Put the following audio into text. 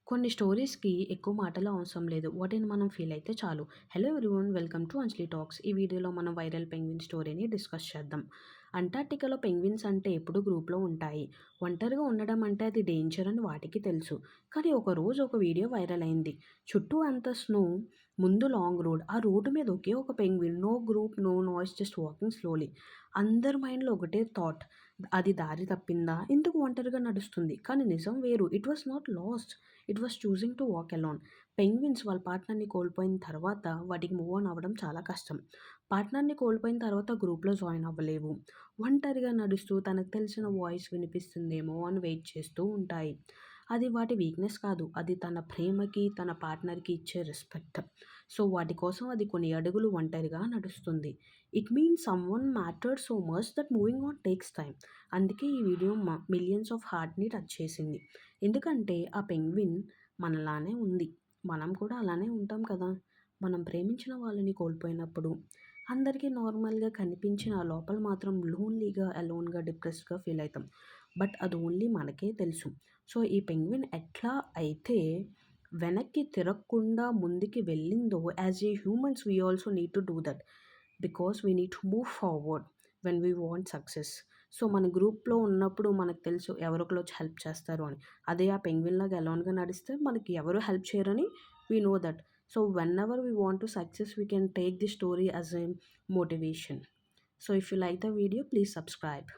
కొన్ని స్టోరీస్‌కి ఎక్కువ మాటలు అవసరం లేదు. వాటిని మనం ఫీల్ అయితే చాలు. Hello everyone, welcome to Anjali talks. ఈ వీడియోలో మనం వైరల్ పెంగ్విన్ స్టోరీని డిస్కస్ చేద్దాం. అంటార్టికాలో పెంగ్విన్స్ అంటే ఎప్పుడూ గ్రూప్‌లో ఉంటాయి. ఒంటరిగా ఉండడం అంటే అది డేంజర్ అని వాటికి తెలుసు. కానీ ఒకరోజు ఒక వీడియో వైరల్ అయింది. చుట్టూ అంతా స్నో, ముందు లాంగ్ రోడ్. ఆ రోడ్డు మీద ఒకే ఒక penguin. No group, no noise, just walking slowly. అందరి మైండ్‌లో ఒకటే థాట్. అది దారి తప్పిందా? ఎందుకు ఒంటరిగా నడుస్తుంది? కానీ నిజం వేరు. It was not lost. It was choosing to walk alone. Penguins వాళ్ళ పార్ట్నర్‌ని కోల్పోయిన తర్వాత వాటికి మూవ్ ఆన్ అవ్వడం చాలా కష్టం. పార్ట్నర్‌ని కోల్పోయిన తర్వాత గ్రూప్‌లో జాయిన్ అవ్వలేవు. ఒంటరిగా నడుస్తూ తనకు తెలిసిన వాయిస్ వినిపిస్తుందేమో అని వెయిట్ చేస్తూ ఉంటాయి. అది వాటి వీక్‌నెస్ కాదు. అది తన ప్రేమకి, తన పార్ట్నర్‌కి ఇచ్చే రెస్పెక్ట్. సో, వాటి కోసం అది కొన్ని అడుగులు ఒంటరిగా నడుస్తుంది. It means someone mattered so much that moving on takes time. అందుకే ఈ వీడియో మిలియన్స్ ఆఫ్ హార్ట్‌ని టచ్ చేసింది. ఎందుకంటే ఆ పెంగ్విన్ మనలానే ఉంది. మనం కూడా అలానే ఉంటాం కదా! మనం ప్రేమించిన వాళ్ళని కోల్పోయినప్పుడు అందరికీ నార్మల్‌గా కనిపించిన లోపల మాత్రం లోన్‌లీగా, అలోన్‌గా, డిప్రెస్డ్‌గా ఫీల్ అయితాం. బట్ అది ఓన్లీ మనకే తెలుసు. సో, ఈ పెంగ్విన్ ఎట్లా అయితే వెనక్కి తిరగకుండా ముందుకి వెళ్ళిందో, as a humans we also need to do that. Because we need to move forward when we want success. So, మన గ్రూప్‌లో ఉన్నప్పుడు మనకు తెలుసు ఎవరో ఒకళ్ళు వచ్చి హెల్ప్ చేస్తారు అని. అదే ఆ పెంగ్విన్‌లాగా అలోన్‌గా నడిస్తే మనకి ఎవరు హెల్ప్ చేయరని we know that. So, whenever we want to success we can take the story as a motivation. So if you like the video, please subscribe.